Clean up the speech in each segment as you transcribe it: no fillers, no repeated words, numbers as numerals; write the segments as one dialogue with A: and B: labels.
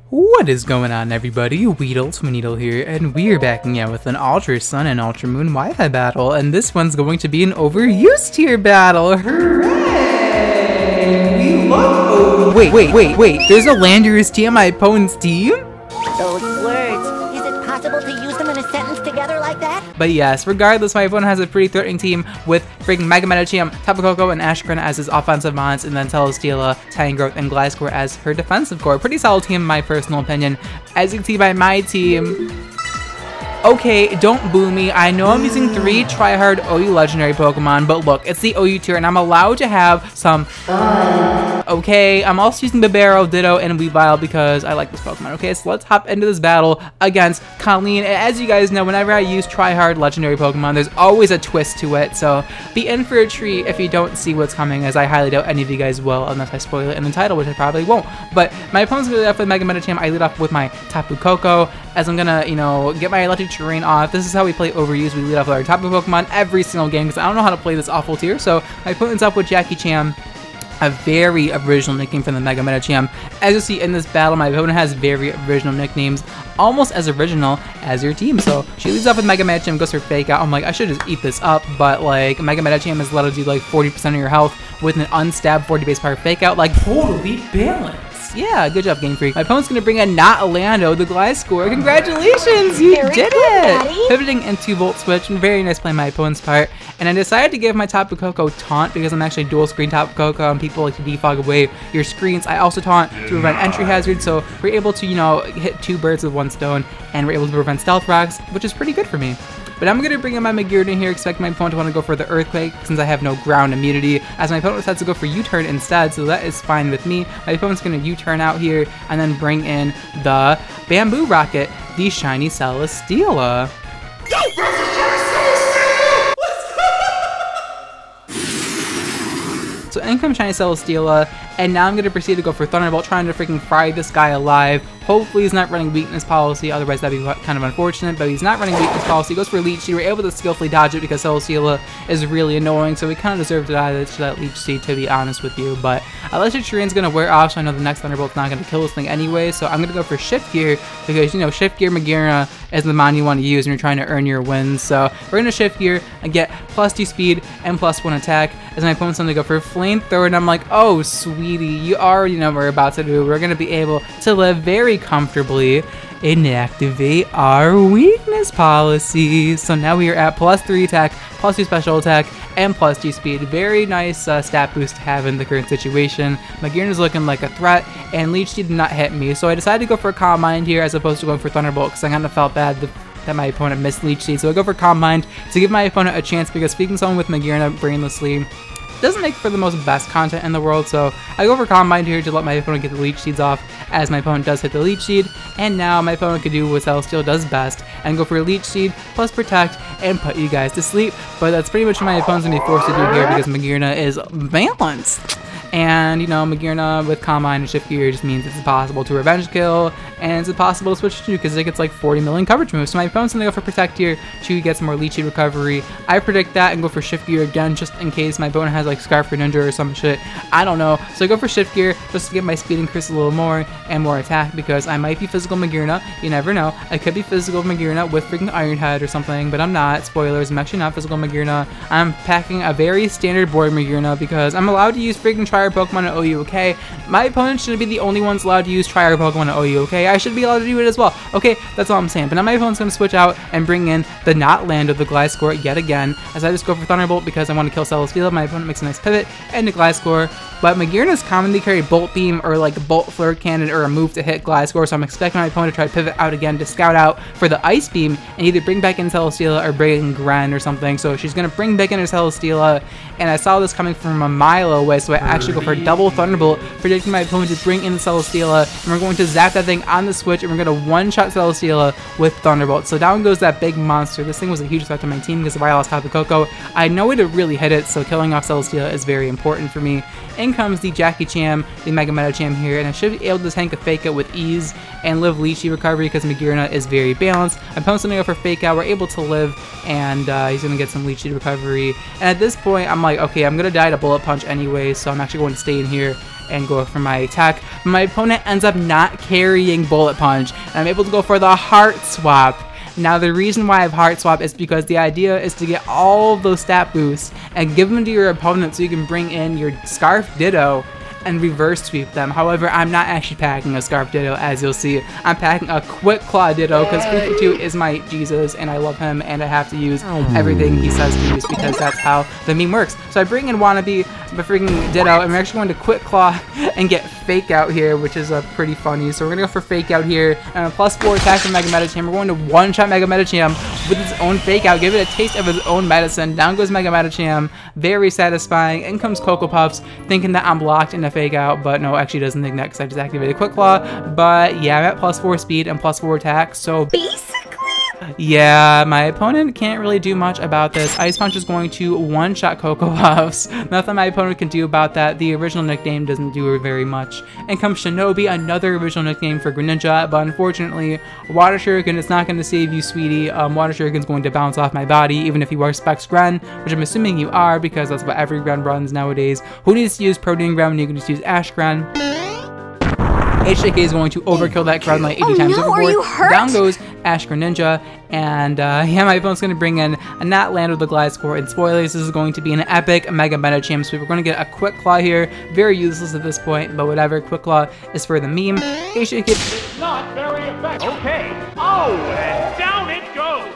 A: What is going on, everybody? WeedleTwineedle here, and we're backing out with an Ultra Sun and Ultra Moon Wi-Fi battle, and this one's going to be an overused tier battle. Hooray! We love Wait, there's a Landers team on my opponent's team?
B: Those words, is it possible to use them in a sentence together like that?
A: But yes, regardless, my opponent has a pretty threatening team with freaking Mega Medicham, Tapu Koko, and Ashkrena as his offensive mons, and then Celesteela, Tangrowth, and Gliscor as her defensive core. Pretty solid team in my personal opinion. As you can see by my team, okay, don't boo me. I know I'm using 3 Tryhard OU legendary Pokemon, but look, it's the OU tier, and I'm allowed to have some okay, I'm also using Bibarel, Ditto, and Weavile because I like this Pokemon. Okay, so let's hop into this battle against Colleen. As you guys know, whenever I use Tryhard legendary Pokemon, there's always a twist to it, so be in for a treat if you don't see what's coming, as I highly doubt any of you guys will, unless I spoil it in the title, which I probably won't. But my opponent's gonna lead off with Mega Medicham. I lead off with my Tapu Koko, as I'm gonna, get my electric terrain off. This is how we play overuse. We lead off with our Tapu Pokemon every single game, because I don't know how to play this awful tier, so my opponent's up with Jackie Cham, a very original nickname from the Mega Medicham. As you see in this battle, my opponent has very original nicknames, almost as original as your team. So she leads off with Mega Medicham, goes for Fake Out. I'm like, I should just eat this up, but like Mega Medicham is allowed to do like 40% of your health with an unstabbed 40 base power Fake Out, like totally balanced. Yeah, good job, Game Freak. My opponent's gonna bring in not Orlando, the Gliscor. Congratulations, you did it! Pivoting into Volt Switch, very nice play on my opponent's part. And I decided to give my Tapu Koko taunt because I'm actually dual screen Tapu Koko and people like to defog away your screens. I also taunt to prevent entry hazards, so we're able to, hit 2 birds with 1 stone, and we're able to prevent stealth rocks, which is pretty good for me. But I'm going to bring in my Meteor here, expect my opponent to want to go for the Earthquake since I have no ground immunity, as my opponent decides to go for U-turn instead, so that is fine with me. My opponent's going to U-turn out here and then bring in the Bamboo Rocket, the Shiny Celesteela. Go! So in comes Shiny Celesteela, and now I'm going to proceed to go for Thunderbolt, trying to freaking fry this guy alive. Hopefully he's not running weakness policy, otherwise that'd be kind of unfortunate, but he's not running weakness policy. He goes for Leech Seed. We're able to skillfully dodge it because Celesteela is really annoying, so we kind of deserve to die to that Leech Seed, to be honest with you. But Electric Terrain's going to wear off, so I know the next Thunderbolt's not going to kill this thing anyway, so I'm going to go for Shift Gear because, Shift Gear Meteor is the mon you want to use when you're trying to earn your wins. So we're going to Shift Gear and get +2 speed and +1 attack, as my opponent's going to go for Flamethrower, and I'm like, oh, sweetie, you already know what we're about to do. We're going to be able to live very comfortably and activate our weakness policy. So now we are at +3 attack, +2 special attack, and +2 speed. Very nice stat boost to have in the current situation. Meteor is looking like a threat, and Leech Seed did not hit me, so I decided to go for Calm Mind here as opposed to going for Thunderbolt because I kind of felt bad that my opponent missed Leech Seed. So I go for Calm Mind to give my opponent a chance because speaking someone with Meteor brainlessly doesn't make for the most best content in the world, so I go for Calm Mind here to let my opponent get the Leech Seeds off, as my opponent does hit the Leech Seed, and now my opponent could do what Celesteela does best, and go for Leech Seed, plus Protect, and put you guys to sleep, but that's pretty much what my opponent's going to be forced to do here because Meteor is balanced. And, Meteor with Calm Mind and Shift Gear just means it's possible to revenge kill, and it's impossible to switch to because it gets like 40 million coverage moves. So my opponent's gonna go for Protect here to get some more Leech Seed recovery. I predict that and go for Shift Gear again just in case my opponent has like Scarf Greninja or some shit. I don't know. So I go for Shift Gear just to get my speed increase a little more and more attack because I might be physical Meteor. You never know. I could be physical Meteor with freaking Iron Head or something, but I'm not. Spoilers, I'm actually not physical Meteor. I'm packing a very standard board Meteor because I'm allowed to use freaking Tryhard Pokemon in OU, okay? My opponent shouldn't be the only ones allowed to use Tryhard Pokemon in OU, okay? I should be allowed to do it as well, okay? That's all I'm saying. But now my opponent's going to switch out and bring in the not Land of the Gliscor yet again, as I just go for Thunderbolt because I want to kill Celesteela. My opponent makes a nice pivot and the Gliscor, but Meteor commonly carry Bolt Beam or like a Bolt Flare Cannon or a move to hit Gliscor, so I'm expecting my opponent to try to pivot out again to scout out for the Ice Beam and either bring back in Celesteela or bring in Gren or something. So she's going to bring back in her Celesteela, and I saw this coming from a mile away, so I actually go for double Thunderbolt, predicting my opponent to bring in the Celesteela, and we're going to zap that thing on the switch, and we're going to one-shot Celesteela with Thunderbolt. So down goes that big monster. This thing was a huge threat to my team because if I lost Tapu Koko, I had no way to really hit it, so killing off Celesteela is very important for me. In comes the Jackie Cham, the Mega Medicham here, and I should be able to tank a Fake Out with ease and live Leech Seed recovery because Meteor is very balanced. My opponent's going to go for Fake Out. We're able to live, and he's going to get some Leech Seed recovery. And at this point, I'm like, okay, I'm going to die to Bullet Punch anyway, so I'm actually going to stay in here and go for my attack. My opponent ends up not carrying Bullet Punch, and I'm able to go for the Heart Swap. Now the reason why I have Heart Swap is because the idea is to get all of those stat boosts and give them to your opponent so you can bring in your Scarf Ditto and reverse sweep them. However, I'm not actually packing a Scarf Ditto, as you'll see. I'm packing a Quick Claw Ditto because Fufu is my Jesus and I love him and I have to use everything he says to use because that's how the meme works. So I bring in Wannabe, the freaking Ditto, and we're actually going to Quick Claw and get Fake Out here, which is pretty funny. So we're going to go for Fake Out here, and a +4 attack from Mega Medicham. We're going to one-shot Mega Medicham with its own Fake Out, give it a taste of its own medicine. Down goes Mega Medicham, very satisfying. In comes Cocoa Puffs, thinking that I'm blocked in a Fake Out, but no, actually doesn't think that because I just activated Quick Claw. But yeah, I'm at +4 speed and +4 attack, so basically, yeah, my opponent can't really do much about this. Ice Punch is going to one-shot Cocoa Puffs. Nothing my opponent can do about that. The original nickname doesn't do very much. And comes Shinobi, another original nickname for Greninja, but unfortunately, Water Shuriken is not going to save you, sweetie. Water Shuriken is going to bounce off my body, even if you are Specs Gren, which I'm assuming you are, because that's what every Gren runs nowadays. Who needs to use Protein Gren when you can just use Ash Gren? HJK is going to overkill that Gren like 80 times overboard. Down goes Ash Greninja, and yeah, my opponent's going to bring in a not land with the Gliscor, and spoilers, this is going to be an epic Mega Medicham sweep. We're going to get a Quick Claw here, very useless at this point, but whatever, Quick Claw is for the meme. HJK
C: not very effective. Okay. Oh, and down it goes.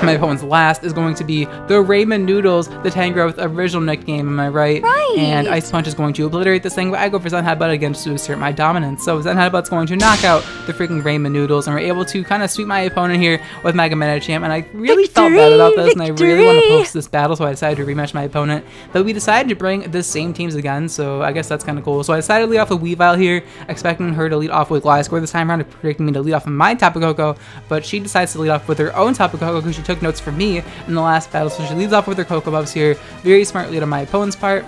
A: My opponent's last is going to be the Ramen Noodles, the Tangrowth original nickname, am I right? Right. And Ice Punch is going to obliterate this thing, but I go for Zen Headbutt again to assert my dominance. So Zen Headbutt's going to knock out the freaking Ramen Noodles, and we're able to kind of sweep my opponent here with Mega Medicham, and I really felt bad about this, and I really want to post this battle, so I decided to rematch my opponent. But we decided to bring the same teams again, so I guess that's kind of cool. So I decided to lead off with Weavile here, expecting her to lead off with Gliscor this time around, predicting me to lead off with my Tapu Koko, but she decides to lead off with her own Tapu Koko because she took notes from me in the last battle, so she leads off with her Cocoa Puffs here. Very smart lead on my opponent's part,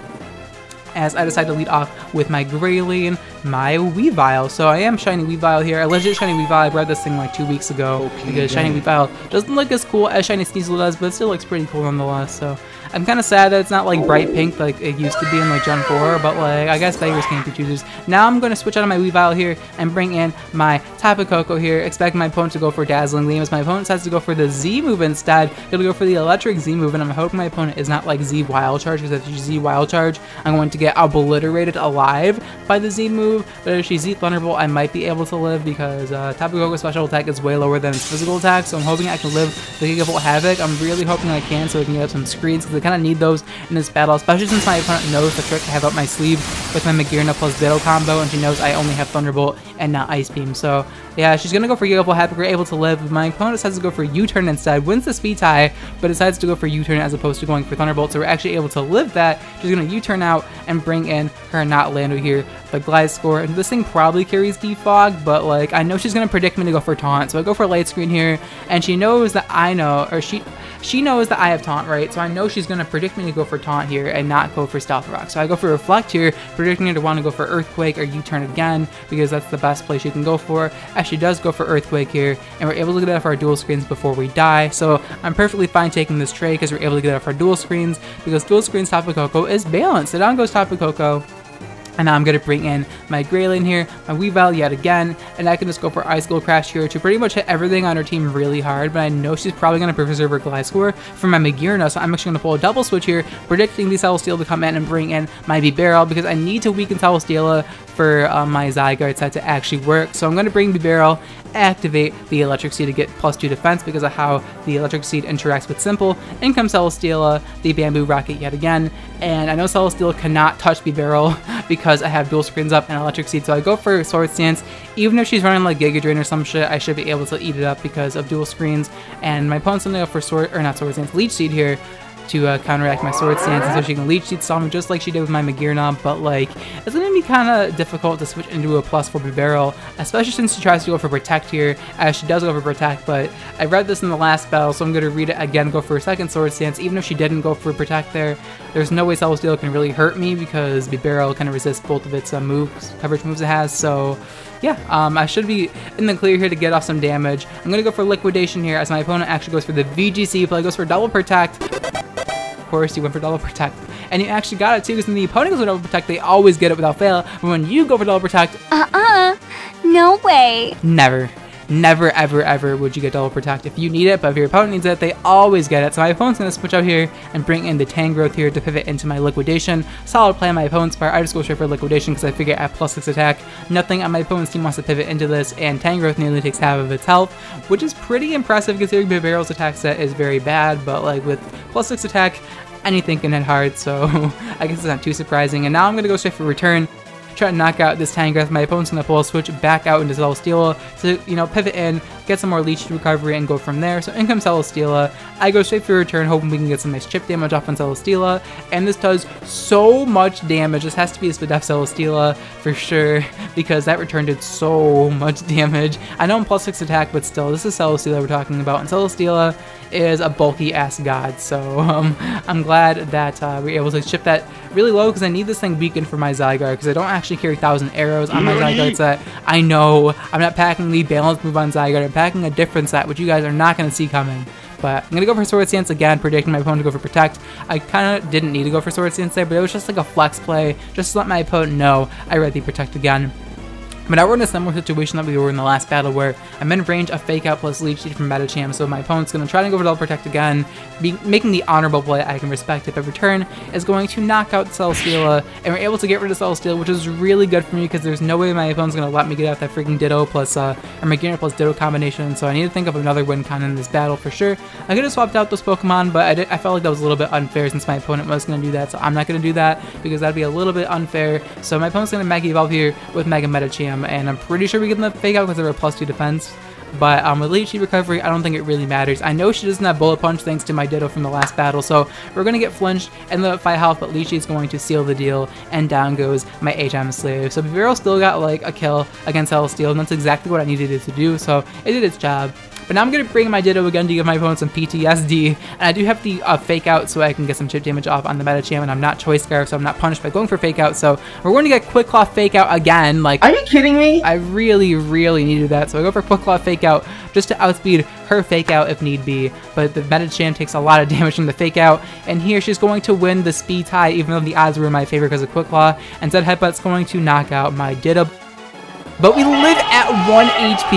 A: as I decide to lead off with my Greylane, my Weavile. So I am Shiny Weavile here. I legit Shiny Weavile. I bred this thing like 2 weeks ago because Shiny Weavile doesn't look as cool as Shiny Sneasel does, but it still looks pretty cool nonetheless. So I'm kind of sad that it's not like bright pink like it used to be in like Gen 4, but like I guess beggars can't be choosers. Now I'm going to switch out of my Weavile here and bring in my Tapu Koko here, expecting my opponent to go for Dazzling Gleam, as my opponent decides to go for the Z move instead. He'll go for the Electric Z move, and I'm hoping my opponent is not like Z Wild Charge, because if she Z Wild Charge, I'm going to get obliterated alive by the Z move. But if she Z Thunderbolt, I might be able to live because Tapu Koko's special attack is way lower than its physical attack, so I'm hoping I can live the Gigavolt Havoc. I'm really hoping I can, so I can get up some screens, because I kind of need those in this battle, especially since my opponent knows the trick I have up my sleeve with my Magearna plus Ditto combo, and she knows I only have Thunderbolt and not Ice Beam. So yeah, she's gonna go for Gigavolt Havoc. We're able to live. My opponent decides to go for U-turn instead, wins the speed tie, but decides to go for U-turn as opposed to going for Thunderbolt, so we're actually able to live that. She's gonna U-turn out and bring in her not Lando here, the Gliscor. And this thing probably carries Defog, but like I know she's gonna predict me to go for Taunt, so I go for Light Screen here, and she knows that I know, or she knows that I have Taunt, right? So I know she's gonna predict me to go for Taunt here and not go for Stealth Rock. So I go for Reflect here, predicting her to want to go for Earthquake or U-turn again, because that's the best play she can go for. As she does go for Earthquake here, and we're able to get off our dual screens before we die. So I'm perfectly fine taking this trade because we're able to get off our dual screens, because dual screens Tapu Koko is balanced. So down goes Tapu Koko. And now I'm going to bring in my Greylane here, my Weavile yet again, and I can just go for Ice Gold Crash here to pretty much hit everything on her team really hard, but I know she's probably going to preserve her Gliscor for my Magearna, so I'm actually going to pull a double switch here, predicting the Celesteela to come in and bring in my Bibarel, because I need to weaken Celesteela for my Zygarde set to actually work. So I'm going to bring Bibarel, activate the Electric Seed to get +2 defense because of how the Electric Seed interacts with Simple. In comes Celesteela, the Bamboo Rocket yet again, and I know Celesteela cannot touch Bibarel because I have dual screens up and Electric Seed, so I go for Sword Stance. Even if she's running like Giga Drain or some shit, I should be able to eat it up because of dual screens. And my opponent's gonna go for Leech Seed here to counteract my Sword Stance, and so she can Leech Seed Stall me just like she did with my Magearna, but like it's gonna be kind of difficult to switch into a +4 Bibarel, especially since she tries to go for Protect here, as she does go for Protect, but I read this in the last battle, so I'm gonna read it again, go for a second Sword Stance. Even if she didn't go for Protect there's no way Celesteela can really hurt me because Bibarel kind of resists both of its coverage moves it has, so yeah, I should be in the clear here to get off some damage. I'm gonna go for Liquidation here, as my opponent actually goes for the VGC play, goes for Double Protect. Of course, he went for Double Protect. and you actually got it too, because when the opponent goes for Double Protect, they always get it without fail, but when you go for Double Protect,
D: no way.
A: Never, ever, ever would you get Double Protect if you need it, but if your opponent needs it, they always get it. So my opponent's going to switch out here and bring in the Tangrowth here to pivot into my Liquidation. Solid play on my opponent's part. I just go straight for Liquidation because I figure at +6 attack, nothing on my opponent's team wants to pivot into this, and Tangrowth nearly takes half of its health, which is pretty impressive considering Bibarel's attack set is very bad, but like with +6 attack, anything can hit hard, so I guess it's not too surprising. And now I'm going to go straight for return. Try to knock out this Tangrowth. My opponent's going to pull a switch back out into Celesteela to, you know, pivot in, get some more Leech recovery, and go from there. So in comes Celesteela. I go straight for return, hoping we can get some nice chip damage off on Celesteela, and this does so much damage. This has to be a Spadef Celesteela for sure, because that return did so much damage. I know I'm +6 attack, but still, this is Celesteela we're talking about, and Celesteela is a bulky ass god, so I'm glad that we're able to chip that really low, because I need this thing weakened for my Zygarde, because I don't actually carry 1,000 arrows on my Zygarde set. I know I'm not packing the balance move on Zygarde, I'm packing a different set, which you guys are not going to see coming. But I'm going to go for Sword Stance again, predicting my opponent to go for Protect. I kind of didn't need to go for Sword Stance there, but it was just like a flex play, just to let my opponent know I read the Protect again. But now we're in a similar situation that we were in the last battle, where I'm in range of Fake Out plus Leech Seed from Medicham, so my opponent's going to try to go for Double Protect again, making the honorable play I can respect if a return is going to knock out Celesteela, and we're able to get rid of Celesteela, which is really good for me, because there's no way my opponent's going to let me get out that freaking Ditto plus, or Meteor plus Ditto combination, so I need to think of another win con in this battle for sure. I could have swapped out those Pokemon, but I felt like that was a little bit unfair since my opponent was going to do that, so I'm not going to do that, because that'd be a little bit unfair. So my opponent's going to Mega Evolve here with Mega Medicham, and I'm pretty sure we get the Fake Out because of her +2 defense. But with Leech Seed recovery, I don't think it really matters. I know she doesn't have Bullet Punch thanks to my Ditto from the last battle, so we're going to get flinched and the 5 health, but Leech Seed is going to seal the deal, and down goes my HM Slave. So Bibarel still got like a kill against Celesteela, and that's exactly what I needed it to do, so it did its job. But now I'm going to bring my Ditto again to give my opponent some PTSD, and I do have the Fake Out so I can get some chip damage off on the Medicham, and I'm not Choice Scarf, so I'm not punished by going for Fake Out, so we're going to get Quick Claw Fake Out again. Like,
E: are you kidding me?
A: I really, really needed that, so I go for Quick Claw Fake Out just to outspeed her Fake Out if need be, but the Medicham takes a lot of damage from the Fake Out, and here she's going to win the speed tie, even though the odds were in my favor because of Quick Claw, and Zed Headbutt's going to knock out my Ditto. But we live at 1 HP,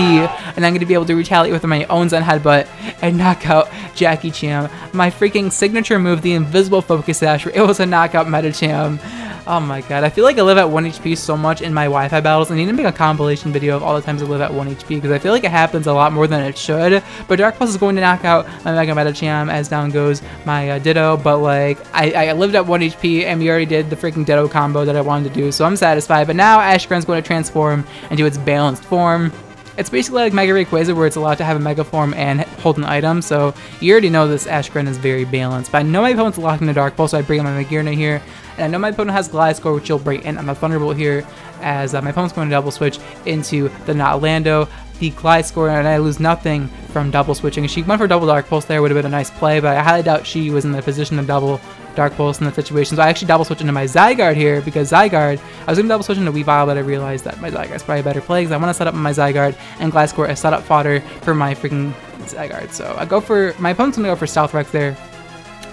A: and I'm going to be able to retaliate with my own Zen Headbutt and knock out Jackie Cham. My freaking signature move, the Invisible Focus Sash, we're able to knock out Medicham. Oh my god, I feel like I live at 1 HP so much in my Wi-Fi battles. I need to make a compilation video of all the times I live at 1 HP, because I feel like it happens a lot more than it should. But Dark Pulse is going to knock out my Mega Medicham, as down goes my Ditto, but like, I lived at 1 HP, and we already did the freaking Ditto combo that I wanted to do, so I'm satisfied. But now Ashgren's going to transform into its balanced form. It's basically like Mega Rayquaza, where it's allowed to have a Mega Form and hold an item, so you already know this Ashgren is very balanced. But I know my opponent's locking the Dark Pulse, so I bring in my Magearna here, and I know my opponent has Gliscor, which will bring in on the Thunderbolt here, as my opponent's going to double switch into the Notlando, the Gliscor, and I lose nothing from double switching. If she went for double Dark Pulse there, would have been a nice play, but I highly doubt she was in the position to double Dark Pulse in that situation. So I actually double switch into my Zygarde here, because Zygarde, I was going to double switch into Weavile, but I realized that my Zygarde's probably a better play, because I want to set up my Zygarde, and Gliscor as setup fodder for my freaking Zygarde. So I go for, my opponent's going to go for Stealth Rex there.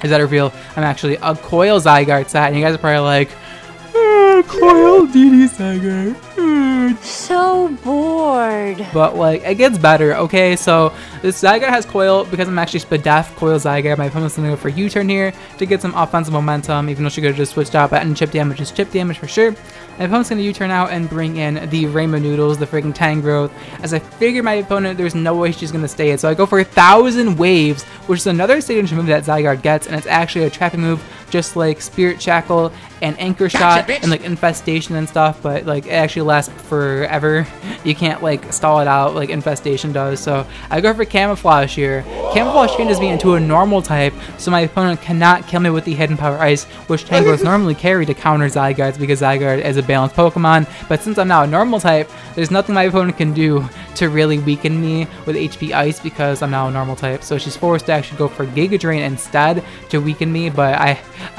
A: Is that a reveal? I'm actually a Coil Zygarde set, and you guys are probably like, Coil DD Zygarde.
D: So bored.
A: But like, it gets better, okay? So this Zygarde has Coil because I'm actually Spadef Coil Zygarde. My opponent's gonna go for U-turn here to get some offensive momentum, even though she could have just switched out, but and chip damage is chip damage for sure. My opponent's gonna U-turn out and bring in the Rainbow Noodles, the freaking Tangrowth, as I figure my opponent, there's no way she's gonna stay it. So I go for 1,000 Waves, which is another signature move that Zygarde gets, and it's actually a trapping move, just like Spirit Shackle and Anchor Shot and like Infestation and stuff, but like it actually lasts forever. You can't like stall it out like Infestation does. So I go for Camouflage here. Camouflage changes me into a normal type, so my opponent cannot kill me with the Hidden Power Ice, which Tangrowths normally carry to counter Zygardes, because Zygarde is a balanced Pokemon. But since I'm now a normal type, there's nothing my opponent can do to really weaken me with HP Ice, because I'm now a normal type. So she's forced to actually go for Giga Drain instead to weaken me, but I'm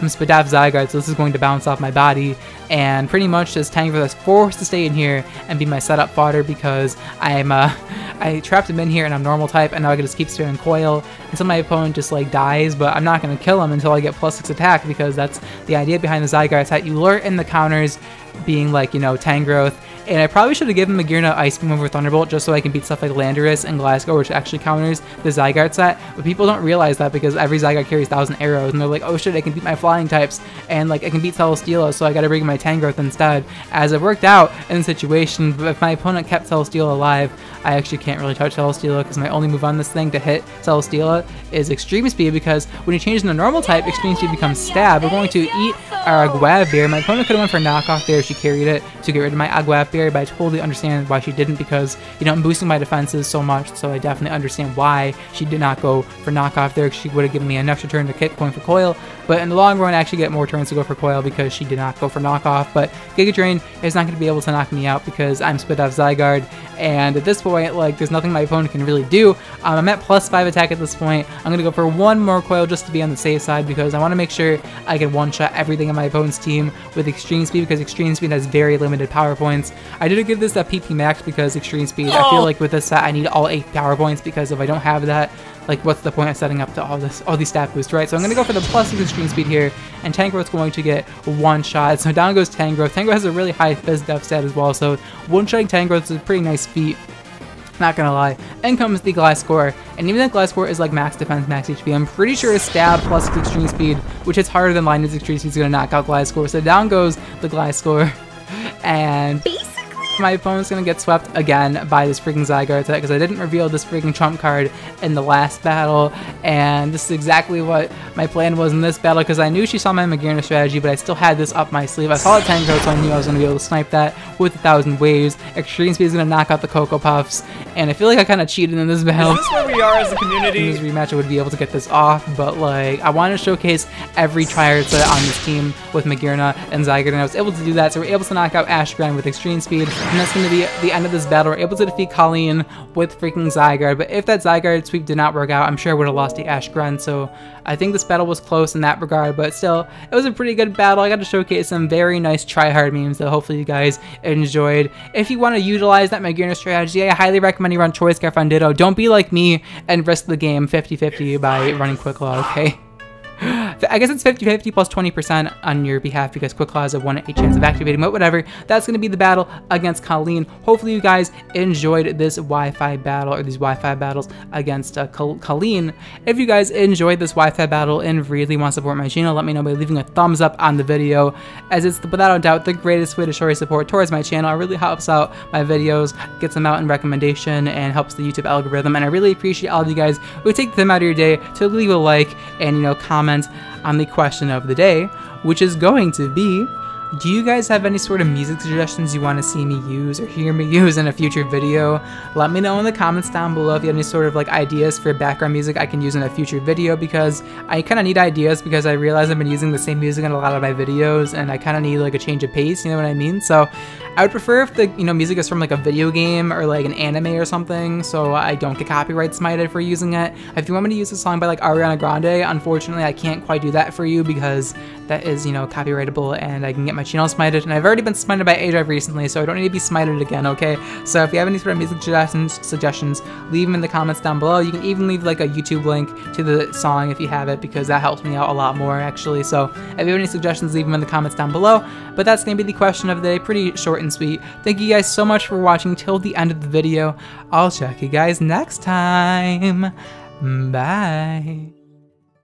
A: Spadef Zygarde, so this is going to bounce off my body, and pretty much this Tangrowth is forced to stay in here and be my setup fodder, because I I trapped him in here and I'm normal type, and now I can just keep spamming coil until my opponent just like dies, but I'm not going to kill him until I get +6 attack, because that's the idea behind the Zygarde set. You lure in the counters being like, you know, Tangrowth. And I probably should have given Magearna Ice Beam over Thunderbolt just so I can beat stuff like Landorus and Glasgow, which actually counters the Zygarde set. But people don't realize that, because every Zygarde carries 1,000 arrows, and they're like, oh shit, I can beat my flying types, and like I can beat Celesteela, so I gotta bring in my Tangrowth instead. As it worked out in the situation, but if my opponent kept Celesteela alive, I actually can't really touch Celesteela, because my only move on this thing to hit Celesteela is Extreme Speed, because when you change into normal type, Extreme Speed becomes Stab. We're going to eat our Aguav. My opponent could have went for knockoff there. She carried it to get rid of my Aguav, but I totally understand why she didn't, because, you know, I'm boosting my defenses so much, so I definitely understand why she did not go for knockoff there. She would have given me an extra turn to keep going for coil, but in the long run I actually get more turns to go for coil because she did not go for knockoff. But Giga Drain is not going to be able to knock me out because I'm split off Zygarde, and at this point, like, there's nothing my opponent can really do. I'm at +5 attack at this point. I'm going to go for one more coil just to be on the safe side, because I want to make sure I can one-shot everything in my opponent's team with Extreme Speed, because Extreme Speed has very limited power points. I did give this a PP max because Extreme Speed, I feel like with this set I need all 8 power points, because if I don't have that, like, what's the point of setting up to all these stat boosts, right? So I'm going to go for the +6 Extreme Speed here, and Tangrowth's going to get one shot. So down goes Tangrowth. Tangrowth has a really high Fizz Def stat as well, so one-shotting Tangrowth is a pretty nice feat. Not gonna lie. In comes the Glasgow, and even though Glasgow is like max defense, max HP, I'm pretty sure Stab plus Extreme Speed, which is harder than Lightning's Extreme Speed, is gonna knock out Glasgow. So down goes the Glasgow, and my opponent's gonna get swept again by this freaking Zygarde set, because I didn't reveal this freaking trump card in the last battle, and this is exactly what my plan was in this battle, because I knew she saw my Magearna strategy, but I still had this up my sleeve. I saw the Tangrowth, so I knew I was gonna be able to snipe that with 1,000 waves. Extreme Speed is gonna knock out the Cocoa Puffs, and I feel like I kind of cheated in this battle.
C: Is this where we are as a community?
A: In this rematch I would be able to get this off, but like, I want to showcase every Tryhard set on this team with Magearna and Zygarde, and I was able to do that. So we're able to knock out Ashgren with Extreme Speed, and that's going to be the end of this battle. We're able to defeat Colleen with freaking Zygarde, but if that Zygarde sweep did not work out, I'm sure I would have lost the Ashgren. So I think this battle was close in that regard, but still, it was a pretty good battle. I got to showcase some very nice Tryhard memes that hopefully you guys enjoyed. If you want to utilize that Magearna strategy, I highly recommend you run Choice Scarf on Ditto. Don't be like me and risk the game 50-50 by running Quick Claw, okay? I guess it's 50-50 plus 20% on your behalf, because Quick Claw has a 1 in 8 chance of activating, but whatever. That's going to be the battle against Colleen. Hopefully you guys enjoyed this Wi-Fi battle, or these Wi-Fi battles against Colleen. If you guys enjoyed this Wi-Fi battle and really want to support my channel, let me know by leaving a thumbs up on the video, as it's without a doubt the greatest way to show your support towards my channel. It really helps out my videos, gets them out in recommendation, and helps the YouTube algorithm. And I really appreciate all of you guys who take the time out of your day to leave a like and, you know, comment on the question of the day, which is going to be, do you guys have any sort of music suggestions you want to see me use or hear me use in a future video? Let me know in the comments down below if you have any sort of like ideas for background music I can use in a future video, because I kind of need ideas, because I realize I've been using the same music in a lot of my videos and I kind of need like a change of pace, you know what I mean? So I would prefer if the, you know, music is from like a video game or like an anime or something, so I don't get copyright smited for using it. If you want me to use a song by like Ariana Grande, unfortunately I can't quite do that for you, because that is, you know, copyrightable and I can get my channel smited, and I've already been smited by aDrive recently, so I don't need to be smited again, okay? So if you have any sort of music suggestions, leave them in the comments down below. You can even leave like a YouTube link to the song if you have it, because that helps me out a lot more actually. So if you have any suggestions, leave them in the comments down below. But that's going to be the question of the day, pretty short and sweet. Thank you guys so much for watching till the end of the video. I'll check you guys next time. Bye.